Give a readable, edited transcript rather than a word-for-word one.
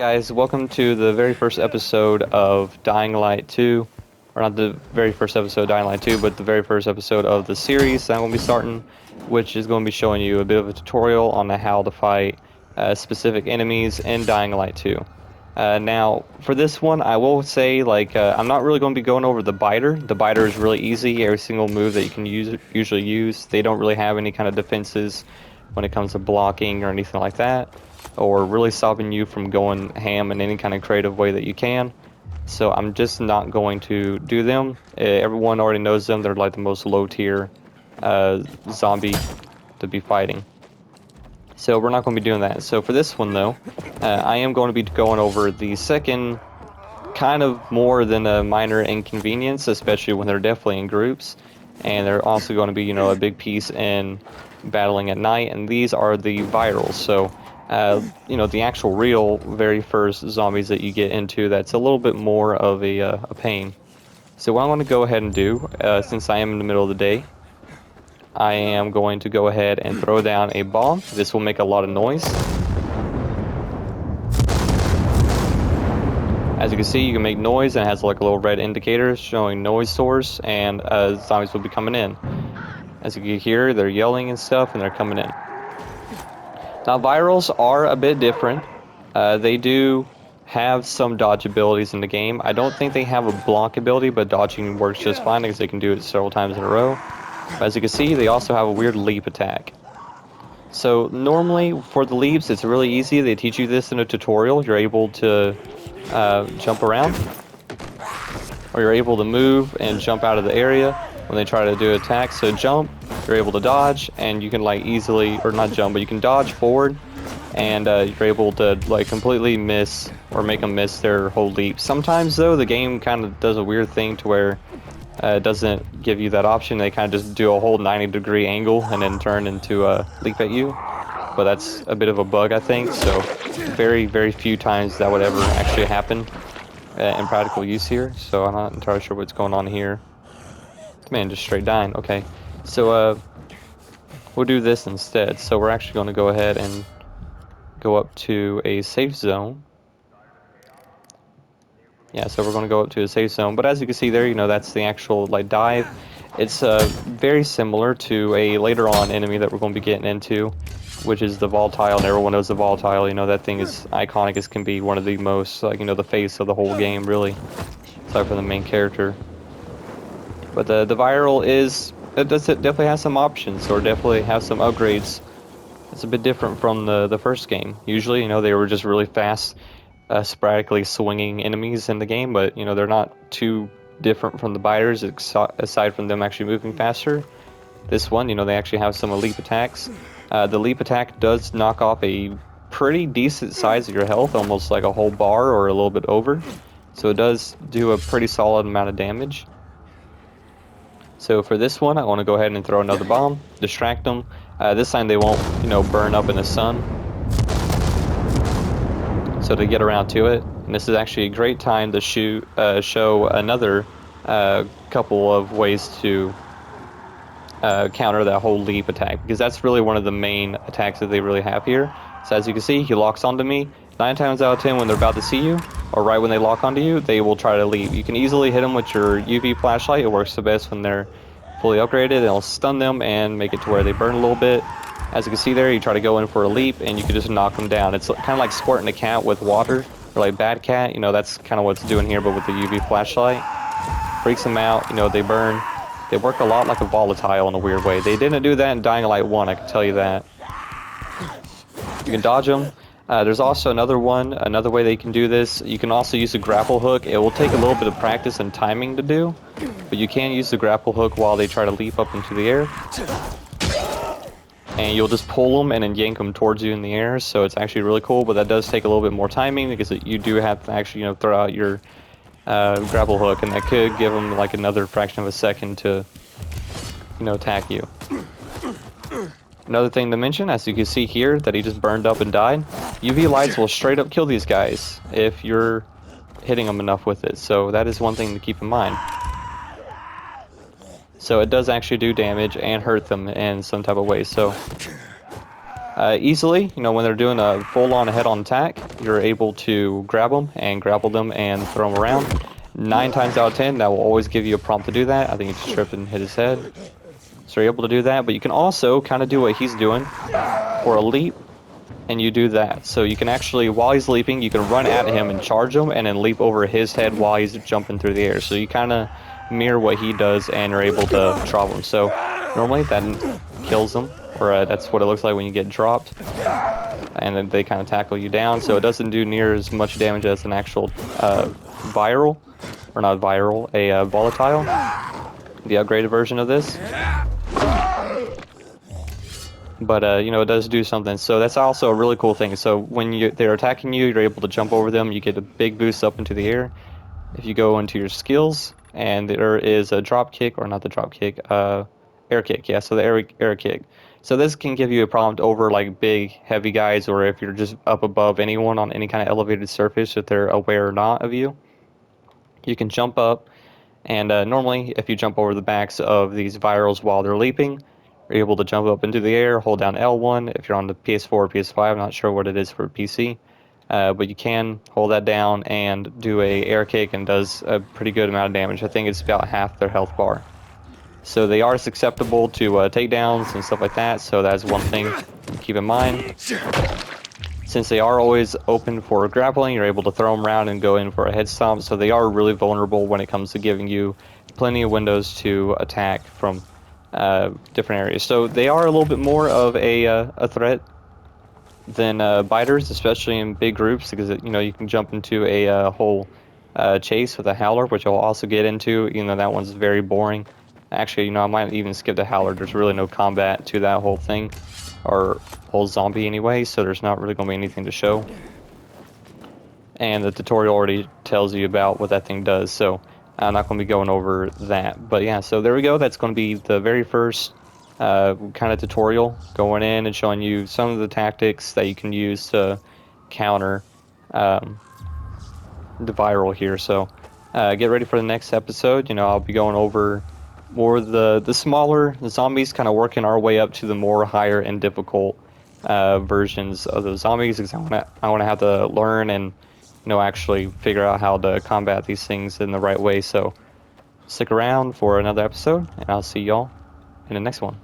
Guys, welcome to the very first episode of Dying Light 2. Or not the very first episode of Dying Light 2, but the very first episode of the series that I'm going to be starting, which is going to be showing you a bit of a tutorial on how to fight specific enemies in Dying Light 2. Now, for this one, I will say, I'm not really going to be going over the biter. The biter is really easy. Every single move that you can usually use. They don't really have any kind of defenses when it comes to blocking or anything like that, or really stopping you from going ham in any kind of creative way that you can. So I'm just not going to do them. Everyone already knows them. They're like the most low tier zombie to be fighting. So we're not going to be doing that. So for this one though, I am going to be going over the second kind of more than a minor inconvenience, especially when they're definitely in groups. And they're also going to be, a big piece in battling at night. And these are the virals. So the actual real very first zombies that you get into, that's a little bit more of a pain. So what I want to go ahead and do, since I am in the middle of the day, I am going to go ahead and throw down a bomb. This will make a lot of noise. As you can see, you can make noise, and it has like a little red indicator showing noise source, and zombies will be coming in. As you can hear, they're yelling and stuff, and they're coming in. Now, virals are a bit different. They do have some dodge abilities in the game. I don't think they have a block ability, but dodging works just fine because they can do it several times in a row. But as you can see, they also have a weird leap attack. So normally for the leaps, it's really easy. They teach you this in a tutorial. You're able to jump around, or you're able to move and jump out of the area when they try to do an attack. So jump, you're able to dodge, and you can easily, or not jump, but you can dodge forward, and you're able to completely miss or make them miss their whole leap. Sometimes though, the game kind of does a weird thing to where it doesn't give you that option. They kind of just do a whole 90-degree angle and then turn into a leap at you. But that's a bit of a bug, I think. So very, very few times that would ever actually happen in practical use here. So I'm not entirely sure what's going on here. Man, just straight dying. Okay, so we'll do this instead. So we're actually going to go ahead and go up to a safe zone. Yeah, so we're going to go up to a safe zone. But as you can see there, that's the actual dive. It's very similar to a later on enemy that we're going to be getting into, which is the volatile. And everyone knows the volatile. That thing is iconic. It can be one of the most the face of the whole game, really, aside from the main character. But the viral it definitely has some options, or definitely has some upgrades. It's a bit different from the first game. Usually, they were just really fast, sporadically swinging enemies in the game, but they're not too different from the biters, aside from them actually moving faster. This one, they actually have some leap attacks. The leap attack does knock off a pretty decent size of your health, almost like a whole bar or a little bit over. So it does do a pretty solid amount of damage. So for this one, I want to go ahead and throw another bomb, distract them. This time they won't, burn up in the sun. So to get around to it, and this is actually a great time to show another couple of ways to counter that whole leap attack, because that's really one of the main attacks that they really have here. So as you can see, he locks onto me. 9 times out of 10 when they're about to see you, or right when they lock onto you, they will try to leave. You can easily hit them with your UV flashlight. It works the best when they're fully upgraded. It'll stun them and make it to where they burn a little bit. As you can see there, you try to go in for a leap and you can just knock them down. It's kind of like squirting a cat with water, or like Bad Cat. That's kind of what it's doing here, but with the UV flashlight. Freaks them out, they burn. They work a lot like a volatile in a weird way. They didn't do that in Dying Light 1, I can tell you that. You can dodge them. There's also another way they can do this. You can also use a grapple hook. It will take a little bit of practice and timing to do, but you can use the grapple hook while they try to leap up into the air. And you'll just pull them and then yank them towards you in the air, so it's actually really cool, but that does take a little bit more timing because you do have to actually, throw out your grapple hook, and that could give them another fraction of a second to, attack you. Another thing to mention, as you can see here, that he just burned up and died. UV lights will straight up kill these guys if you're hitting them enough with it. So that is one thing to keep in mind. So it does actually do damage and hurt them in some type of way. So easily. You know, when they're doing a full-on head-on attack, you're able to grab them and grapple them and throw them around. 9 times out of 10, that will always give you a prompt to do that. I think it's trip and hit his head. So you're able to do that, but you can also kind of do what he's doing for a leap, and you do that. So you can actually, while he's leaping, you can run at him and charge him, and then leap over his head while he's jumping through the air. So you kind of mirror what he does, and you're able to drop him. So normally that kills them, or that's what it looks like when you get dropped. And then they kind of tackle you down, so it doesn't do near as much damage as an actual viral, or not viral, a volatile, the upgraded version of this. But you know, it does do something. So that's also a really cool thing. So when they're attacking you, you're able to jump over them. You get a big boost up into the air. If you go into your skills, and there is a drop kick, or not the drop kick, air kick. Yeah, so the air kick. So this can give you a prompt over like big, heavy guys, or if you're just up above anyone on any kind of elevated surface, if they're aware or not of you. You can jump up, and normally if you jump over the backs of these virals while they're leaping, you're able to jump up into the air, hold down L1 if you're on the PS4 or PS5. I'm not sure what it is for PC. But you can hold that down and do a air kick, and does a pretty good amount of damage. I think it's about half their health bar. So they are susceptible to takedowns and stuff like that, so that's one thing to keep in mind. Since they are always open for grappling, you're able to throw them around and go in for a head stomp, so they are really vulnerable when it comes to giving you plenty of windows to attack from different areas. So they are a little bit more of a threat than biters, especially in big groups, because you know, you can jump into a whole chase with a howler, which I'll also get into, even though that one's very boring. Actually, you know, I might even skip the howler. There's really no combat to that whole thing, or whole zombie anyway, so there's not really going to be anything to show. And the tutorial already tells you about what that thing does, so I'm not going to be going over that. But yeah, so there we go. That's going to be the very first kind of tutorial, going in and showing you some of the tactics that you can use to counter the viral here. So get ready for the next episode. You know, I'll be going over more of the smaller zombies, kind of working our way up to the more higher and difficult versions of those zombies, because I want to have to learn and, you know, actually figure out how to combat these things in the right way. So stick around for another episode, and I'll see y'all in the next one.